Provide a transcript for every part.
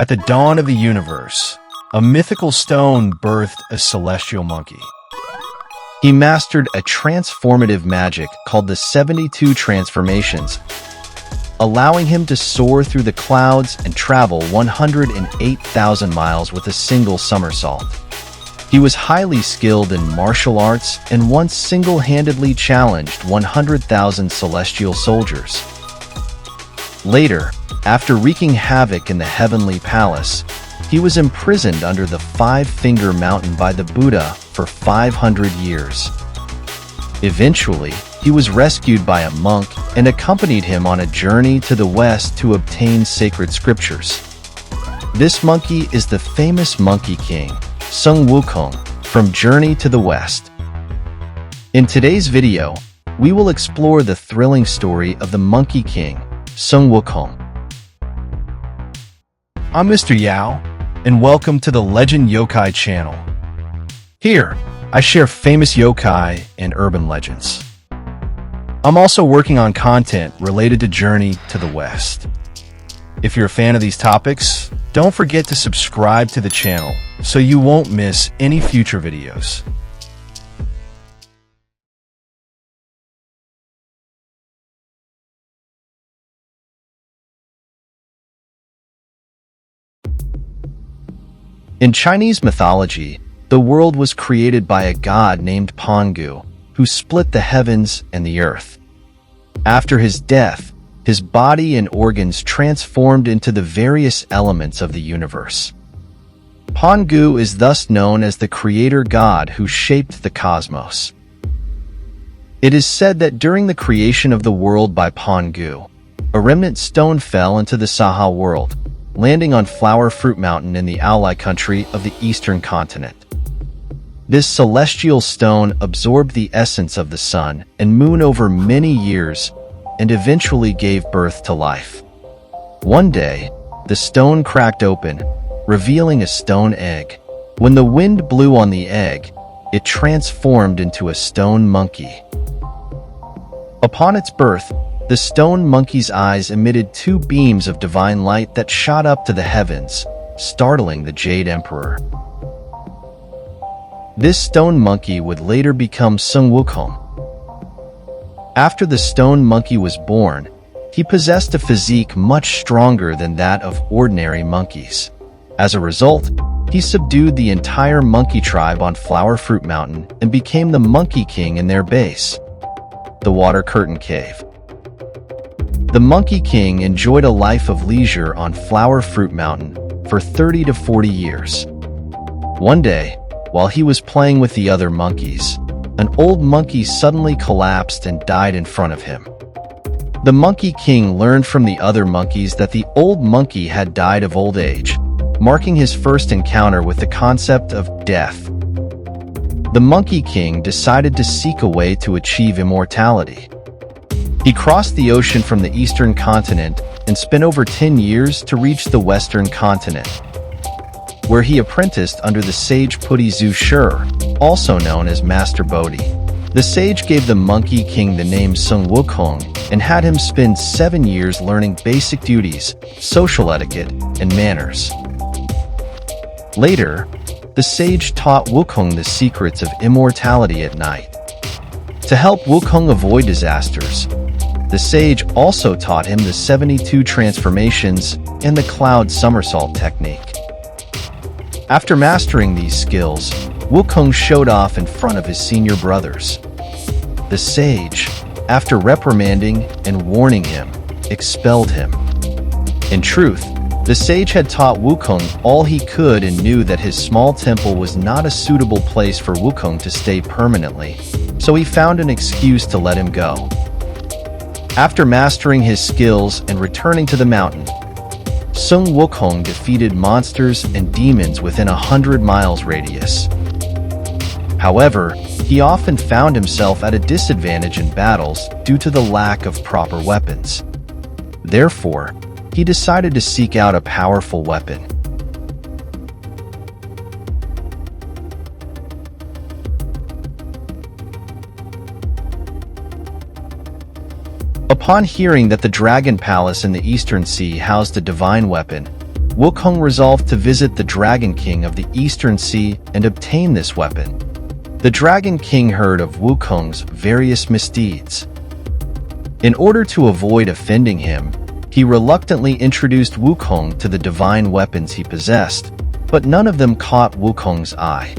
At the dawn of the universe, a mythical stone birthed a celestial monkey. He mastered a transformative magic called the 72 transformations, allowing him to soar through the clouds and travel 108,000 miles with a single somersault. He was highly skilled in martial arts and once single-handedly challenged 100,000 celestial soldiers. Later, after wreaking havoc in the heavenly palace, he was imprisoned under the Five-Finger Mountain by the Buddha for 500 years. Eventually, he was rescued by a monk and accompanied him on a journey to the west to obtain sacred scriptures. This monkey is the famous Monkey King, Sunwukong, from Journey to the West. In today's video, we will explore the thrilling story of the Monkey King, Sunwukong. I'm Mr. Yao, and welcome to the Leyenda Yokai channel. Here, I share famous yokai and urban legends. I'm also working on content related to Journey to the West. If you're a fan of these topics, don't forget to subscribe to the channel so you won't miss any future videos. In Chinese mythology, the world was created by a god named Pangu, who split the heavens and the earth. After his death, his body and organs transformed into the various elements of the universe. Pangu is thus known as the creator god who shaped the cosmos. It is said that during the creation of the world by Pangu, a remnant stone fell into the Saha world, landing on Flower Fruit Mountain in the Aulai country of the eastern continent. This celestial stone absorbed the essence of the sun and moon over many years and eventually gave birth to life. One day, the stone cracked open, revealing a stone egg. When the wind blew on the egg, it transformed into a stone monkey. Upon its birth, the stone monkey's eyes emitted two beams of divine light that shot up to the heavens, startling the Jade Emperor. This stone monkey would later become Sunwukong. After the stone monkey was born, he possessed a physique much stronger than that of ordinary monkeys. As a result, he subdued the entire monkey tribe on Flower Fruit Mountain and became the Monkey King in their base, the Water Curtain Cave. The Monkey King enjoyed a life of leisure on Flower Fruit Mountain for 30 to 40 years. One day, while he was playing with the other monkeys, an old monkey suddenly collapsed and died in front of him. The Monkey King learned from the other monkeys that the old monkey had died of old age, marking his first encounter with the concept of death. The Monkey King decided to seek a way to achieve immortality. He crossed the ocean from the eastern continent and spent over 10 years to reach the western continent, where he apprenticed under the sage Putty Zu Shur, also known as Master Bodhi. The sage gave the Monkey King the name Sunwukong and had him spend 7 years learning basic duties, social etiquette, and manners. Later, the sage taught Wukong the secrets of immortality at night. To help Wukong avoid disasters, the sage also taught him the 72 transformations and the cloud somersault technique. After mastering these skills, Wukong showed off in front of his senior brothers. The sage, after reprimanding and warning him, expelled him. In truth, the sage had taught Wukong all he could and knew that his small temple was not a suitable place for Wukong to stay permanently, so he found an excuse to let him go. After mastering his skills and returning to the mountain, Sunwukong defeated monsters and demons within 100 miles radius. However, he often found himself at a disadvantage in battles due to the lack of proper weapons. Therefore, he decided to seek out a powerful weapon. Upon hearing that the Dragon Palace in the Eastern Sea housed a divine weapon, Wukong resolved to visit the Dragon King of the Eastern Sea and obtain this weapon. The Dragon King heard of Wukong's various misdeeds. In order to avoid offending him, he reluctantly introduced Wukong to the divine weapons he possessed, but none of them caught Wukong's eye.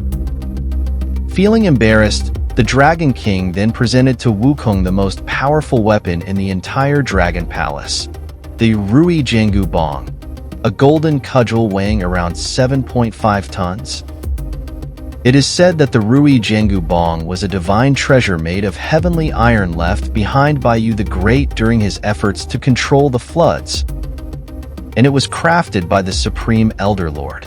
Feeling embarrassed, the Dragon King then presented to Wukong the most powerful weapon in the entire Dragon Palace, the Rui Jiangu Bong, a golden cudgel weighing around 7.5 tons. It is said that the Rui Jiangu Bong was a divine treasure made of heavenly iron left behind by Yu the Great during his efforts to control the floods, and it was crafted by the Supreme Elder Lord.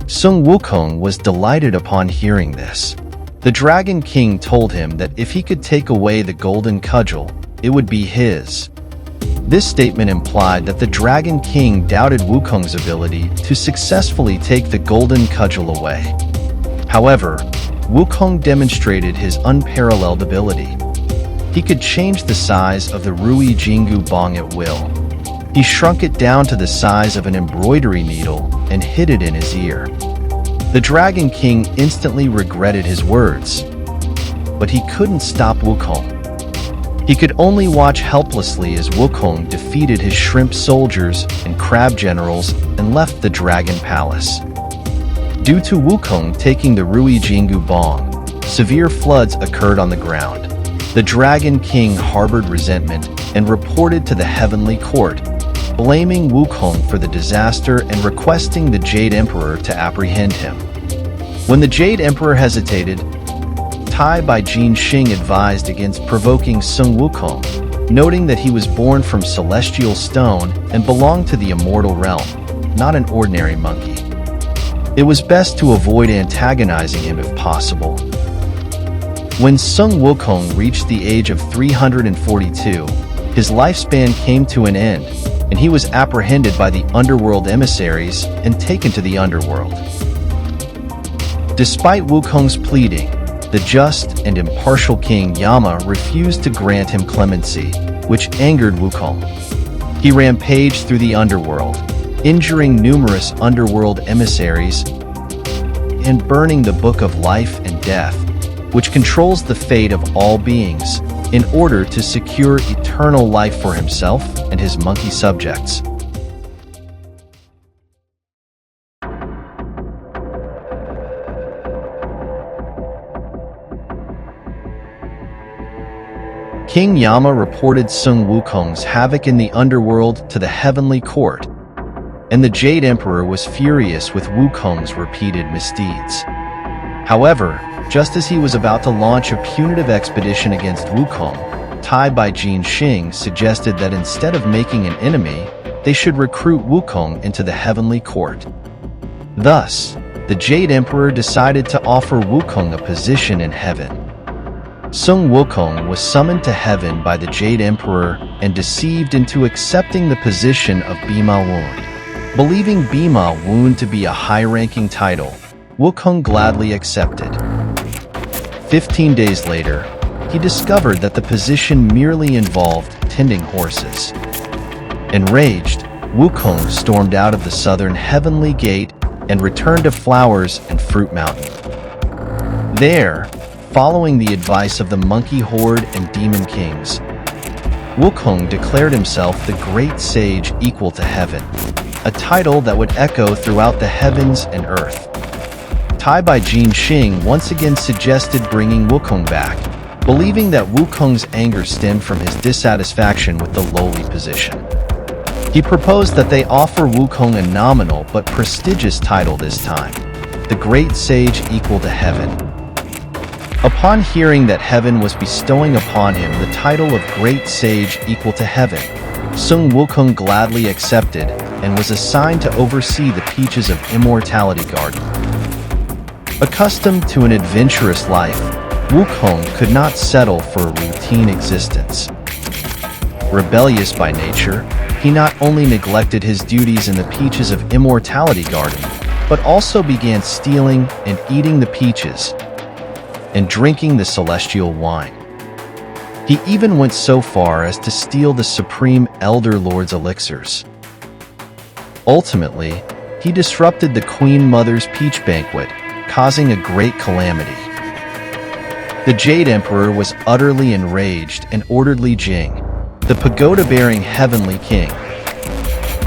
Sun Wukong was delighted upon hearing this. The Dragon King told him that if he could take away the golden cudgel, it would be his. This statement implied that the Dragon King doubted Wukong's ability to successfully take the golden cudgel away. However, Wukong demonstrated his unparalleled ability. He could change the size of the Rui Jiangu Bong at will. He shrunk it down to the size of an embroidery needle and hid it in his ear. The Dragon King instantly regretted his words, but he couldn't stop Wukong. He could only watch helplessly as Wukong defeated his shrimp soldiers and crab generals and left the Dragon Palace. Due to Wukong taking the Rui Jiangu Bong, severe floods occurred on the ground. The Dragon King harbored resentment and reported to the Heavenly Court, blaming Wukong for the disaster and requesting the Jade Emperor to apprehend him. When the Jade Emperor hesitated, Tai by Jin Xing advised against provoking Sun Wukong, noting that he was born from celestial stone and belonged to the immortal realm, not an ordinary monkey. It was best to avoid antagonizing him if possible. When Sun Wukong reached the age of 342, his lifespan came to an end, and he was apprehended by the underworld emissaries and taken to the underworld. Despite Wukong's pleading, the just and impartial King Yama refused to grant him clemency, which angered Wukong. He rampaged through the underworld, injuring numerous underworld emissaries and burning the Book of Life and Death, which controls the fate of all beings, in order to secure eternal life for himself and his monkey subjects. King Yama reported Sun Wukong's havoc in the underworld to the Heavenly Court, and the Jade Emperor was furious with Wukong's repeated misdeeds. However, just as he was about to launch a punitive expedition against Wukong, Tai by Jin Xing suggested that instead of making an enemy, they should recruit Wukong into the Heavenly Court. Thus, the Jade Emperor decided to offer Wukong a position in heaven. Sun Wukong was summoned to heaven by the Jade Emperor and deceived into accepting the position of Bima Wound. Believing Bima Wound to be a high-ranking title, Wukong gladly accepted. 15 days later, he discovered that the position merely involved tending horses. Enraged, Wukong stormed out of the southern Heavenly Gate and returned to Flowers and Fruit Mountain. There, following the advice of the Monkey Horde and Demon Kings, Wukong declared himself the Great Sage Equal to Heaven, a title that would echo throughout the heavens and earth. Tai by Jin Xing once again suggested bringing Wukong back, believing that Wukong's anger stemmed from his dissatisfaction with the lowly position. He proposed that they offer Wukong a nominal but prestigious title this time, the Great Sage Equal to Heaven. Upon hearing that heaven was bestowing upon him the title of Great Sage Equal to Heaven, Sun Wukong gladly accepted and was assigned to oversee the Peaches of Immortality Garden. Accustomed to an adventurous life, Wukong could not settle for a routine existence. Rebellious by nature, he not only neglected his duties in the Peaches of Immortality Garden, but also began stealing and eating the peaches and drinking the celestial wine. He even went so far as to steal the Supreme Elder Lord's elixirs. Ultimately, he disrupted the Queen Mother's peach banquet, causing a great calamity. The Jade Emperor was utterly enraged and ordered Li Jing, the pagoda-bearing Heavenly King,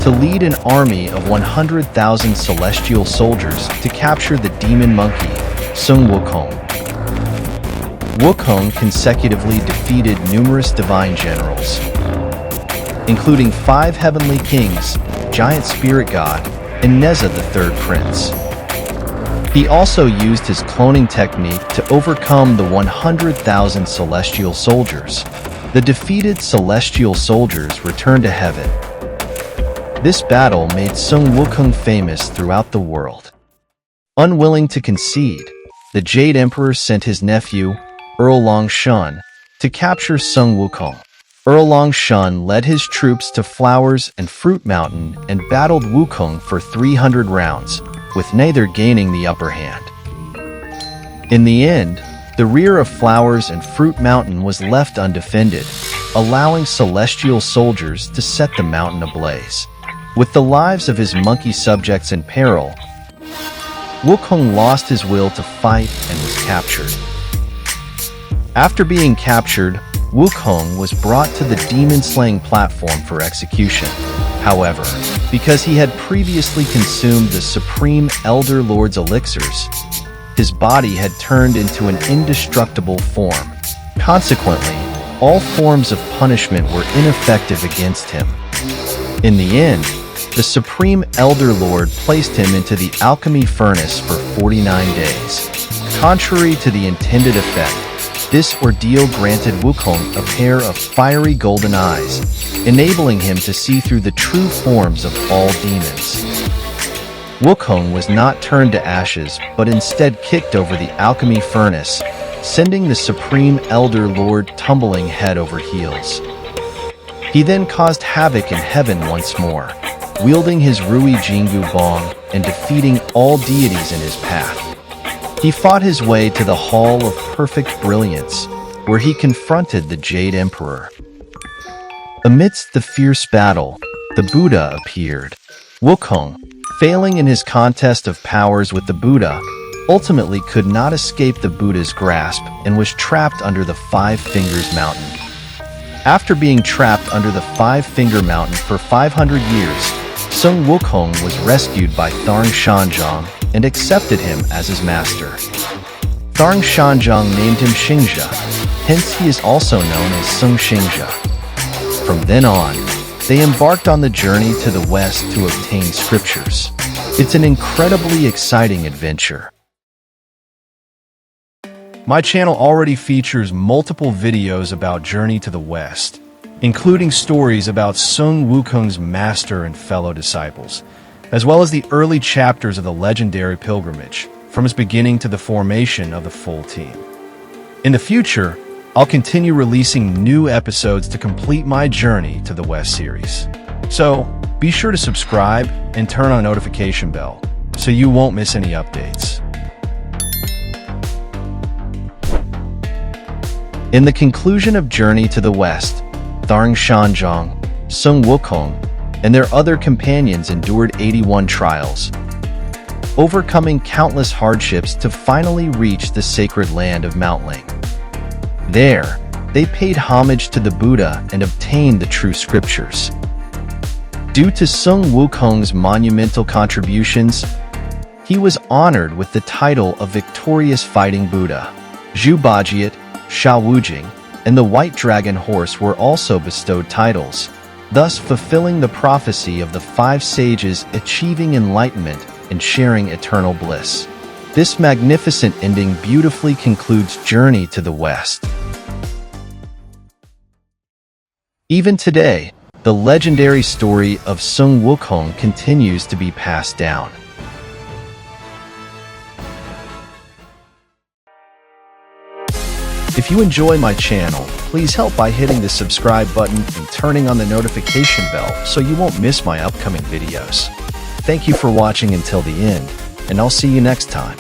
to lead an army of 100,000 celestial soldiers to capture the demon monkey, Sunwukong. Wukong consecutively defeated numerous divine generals, including 5 heavenly kings, giant spirit god, and Neza the third prince. He also used his cloning technique to overcome the 100,000 celestial soldiers. The defeated celestial soldiers returned to heaven. This battle made Sun Wukong famous throughout the world. Unwilling to concede, the Jade Emperor sent his nephew, Earl Longshan, to capture Sun Wukong. Earl Longshan led his troops to Flowers and Fruit Mountain and battled Wukong for 300 rounds, with neither gaining the upper hand. In the end, the rear of Flowers and Fruit Mountain was left undefended, allowing celestial soldiers to set the mountain ablaze. With the lives of his monkey subjects in peril, Wukong lost his will to fight and was captured. After being captured, Wukong was brought to the demon-slaying platform for execution. However, because he had previously consumed the Supreme Elder Lord's elixirs, his body had turned into an indestructible form. Consequently, all forms of punishment were ineffective against him. In the end, the Supreme Elder Lord placed him into the alchemy furnace for 49 days. Contrary to the intended effect, this ordeal granted Wukong a pair of fiery golden eyes, enabling him to see through the true forms of all demons. Wukong was not turned to ashes, but instead kicked over the alchemy furnace, sending the Supreme Elder Lord tumbling head over heels. He then caused havoc in heaven once more, wielding his Rui Jingu Bong and defeating all deities in his path. He fought his way to the Hall of Perfect Brilliance, where he confronted the Jade Emperor. Amidst the fierce battle, the Buddha appeared. Wukong, failing in his contest of powers with the Buddha, ultimately could not escape the Buddha's grasp and was trapped under the Five Fingers Mountain. After being trapped under the Five Finger Mountain for 500 years, Sun Wukong was rescued by Tang Sanzang and accepted him as his master. Tang Sanzang named him Xingzhe, hence he is also known as Sun Xingzhe. From then on, they embarked on the journey to the west to obtain scriptures. It's an incredibly exciting adventure. My channel already features multiple videos about Journey to the West, including stories about Sun Wukong's master and fellow disciples, as well as the early chapters of the legendary pilgrimage, from its beginning to the formation of the full team. In the future, I'll continue releasing new episodes to complete my Journey to the West series. So, be sure to subscribe and turn on the notification bell so you won't miss any updates. In the conclusion of Journey to the West, Tang Sanzang, Sun Wukong, and their other companions endured 81 trials, overcoming countless hardships to finally reach the sacred land of Mount Ling. There, they paid homage to the Buddha and obtained the true scriptures. Due to Sun Wukong's monumental contributions, he was honored with the title of Victorious Fighting Buddha. Zhu Bajiat, Shao Wujing, and the White Dragon Horse were also bestowed titles, thus fulfilling the prophecy of the 5 sages achieving enlightenment and sharing eternal bliss. This magnificent ending beautifully concludes Journey to the West. Even today, the legendary story of Sun Wukong continues to be passed down. If you enjoy my channel, please help by hitting the subscribe button and turning on the notification bell so you won't miss my upcoming videos. Thank you for watching until the end, and I'll see you next time.